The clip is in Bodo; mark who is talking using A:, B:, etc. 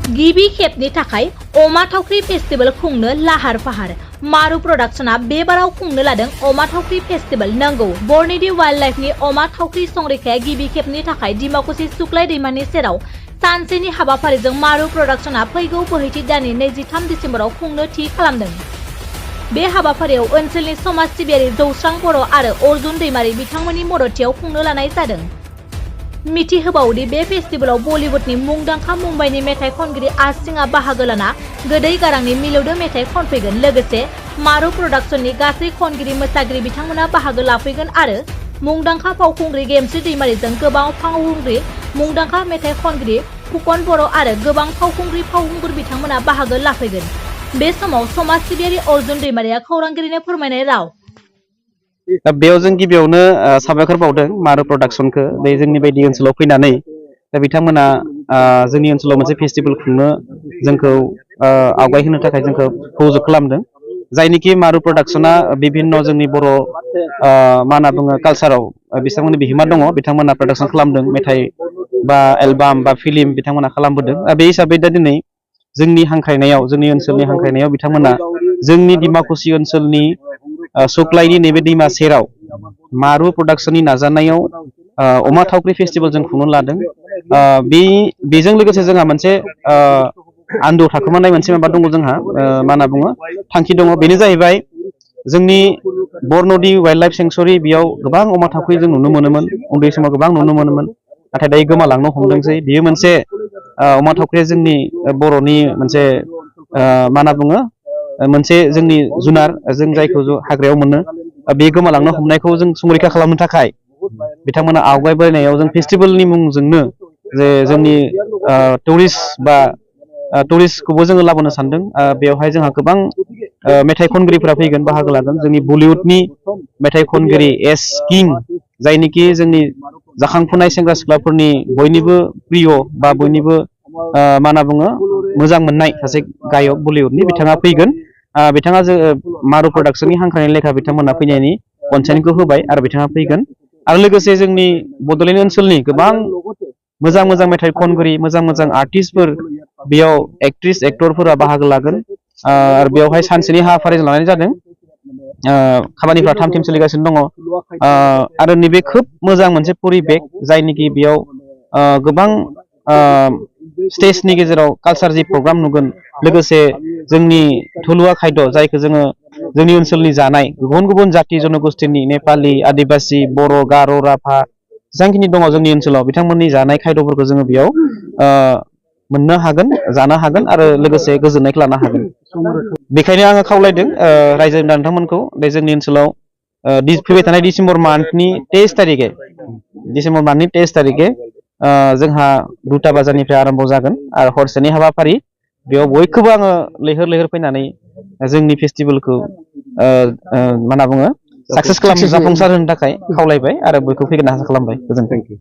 A: गिबि खेबनि थाखाय अमा थावख्रि फेस्टिवल खुंनो लाहार फाहार मारु प्रडाक्शना बे बाराव खुंनो लादों अमा थावख्रि फेस्टिवल। नंगौ, बरनिदि वाइल्ड लाइफनि अमा थावख्रि संरैखाया गिबि खेबनि थाखाय डिमाकुसि सुक्लाय दैमानि सेराव सानसेनि हाबाफारिजों मारु प्रडाक्शना फैगौ बोहैथि दाननि 23 डिसेम्बराव खुंनो थि खालामदों। बे हाबाफारियाव ओनसोलनि समाज सिबियारि जौस्रां बर' आरो अर्जुन दैमारि बिथांमोननि मददथियाव खुंनो लानाय जादों। मिथिहोबावदि बे फेस्टिवलाव बलिउडनि मुंदांखा मुम्बाइनि मेथाइ खनगिरि आसिंआ बाहागो लाना गोदै गारांनि मिलौदो मेथाइ खनफैगोन। लोगोसे मारु प्रडाक्शननि गासै खनगिरि मोसागिरि बिथांमोना बाहागो लाफैगोन आरो मुंदांखा फावखुंग्रि गेमस्रि दैमारिजों गोबां फावखुंग्रि मुंदांखा मेथाइ खनगिरि फुकन बर' आरो गोबां फावखुंगुर बिथांमोना बाहागो लाफैगोन। बे समाव समाज सिबियारि अर्जुन दैमारिया खौरांगिरिनो फोरमायनाय राव।
B: दा बेयाव जों गिबियावनो साबायखर बावदों मारु प्रडाक्शनखौ बे जोंनि बायदि ओनसोलाव फैनानै दा बिथांमोना जोंनि ओनसोलाव मोनसे फेस्टिवल खुंनो जोंखौ आवगायहोनो थाखाय जोंखौ सहयोग खालामदों। जायनिखि मारु प्रडाक्शना बिभिन्न जोंनि बर' मा होनना बुङो कालचाराव बिथांमोननि बिहोमा दङ। बिथांमोना प्रडाक्शन खालामदों मेथाइ बा एलबाम बा फिल्म बिथांमोना खालामबोदों। बे हिसाबै दा दिनै जोंनि हांख्रायनायाव जोंनि ओनसोलनि हांख्रायनायाव बिथांमोना जोंनि डिमाकुसि ओनसोलनि सुक्लायनि नैबे दैमा सेराव मारु प्रडाक्शननि नाजानायाव अमा थावख्रि फेस्टिवल जों खुंनो लादों। बेजों लोगोसे जोंहा मोनसे आन्दोआव थाखोमानाय मोनसे माबा दङ, जोंहा मा होनना बुङो थांखि दङ। बेनो जाहैबाय जोंनि बरनदि वाइल्ड लाइफ सेंक्सुरि, बेयाव गोबां अमा थावख्रि जों नुनो मोनोमोन, उन्दै समाव गोबां नुनो मोनोमोन, नाथाय दायो गोमालांनो हमदोंसै। बेयो मोनसे अमा थावख्रिया जोंनि बर'नि मोनसे मा होनना बुङो मोनसे जोंनि जुनार, जों जायखौ हाग्रायाव मोनो, बे गोमालांनो हमनायखौ जों संरैखा खालामनो थाखाय बिथांमोना आवगायबोनायाव जों फेस्टिवलनि मुंजोंनो जे जोंनि टुरिस्टखौबो जोङो लाबोनो सानदों। बेवहाय जोंहा गोबां मेथाइ खनगिरिफोरा फैगोन, बाहागो लागोन। जोंनि बलिउडनि मेथाइ खनगिरि एस किं, जायनिखि जोंनि जाखांफुनाय सेंग्रा सिख्लाफोरनि बयनिबो प्रिय बा बयनिबो मा होनना बुङो मोजां मोननाय सासे गायक बलिउडनि, बिथाङा फैगोन। बिथाङा मारु प्रडाक्शननि हांख्रायनाय लेखा बिथांमोना फैनायनि अनसायनायखौ होबाय आरो बिथाङा फैगोन। आरो लोगोसे जोंनि बड'लेण्ड ओनसोलनि गोबां मोजां मोजां मेथाइ खनगिरि, मोजां मोजां आर्टिस्टफोर, बेयाव एक्ट्रिस एक्टरफोरा बाहागो लागोन। आरो बेवहाय सानसेनि हाबाफारि लानाय जादों। खामानिफ्रा थाम-थिम सोलिगासिनो दङ। आरो नैबे खोब मोजां मोनसे परिबेक, जायनिखि बेयाव गोबां स्टेजनि गेजेराव कालचार जि प्रग्राम नुगोन, लोगोसे जोंनि थुलुवा खायद' जायखौ जोङो जोंनि ओनसोलनि जानाय गुबुन गुबुन जाथि जनगोष्ठीनि नेपालि, आदिबासि, बर', गार', राभा जेसांखिनि दङ जोंनि ओनसोलाव, बिथांमोननि जानाय खायद'फोरखौ जोङो बेयाव मोननो हागोन, जानो हागोन आरो लोगोसे गोजोननायखौ लानो हागोन। बेखायनो आङो खावलायदों रायजो नोंथांमोनखौ बे जोंनि ओनसोलाव फैबाय थानाय डिसेम्बर मान्थनि 23 तारिखे जोंहा 2टा बाजारनिफ्राय आरम्भ जागोन आरो हरसेनि हाबाफारि। बेयाव बयखौबो आङो लैहोर लैहोर फैनानै जोंनि फेस्टिवलखौ मा होनना बुङो साक्सेस खालामनो, जाफुंसार होनो थाखाय खावलायबाय आरो बयखौ फैगोन आसा खालामबाय। गोजोनथों।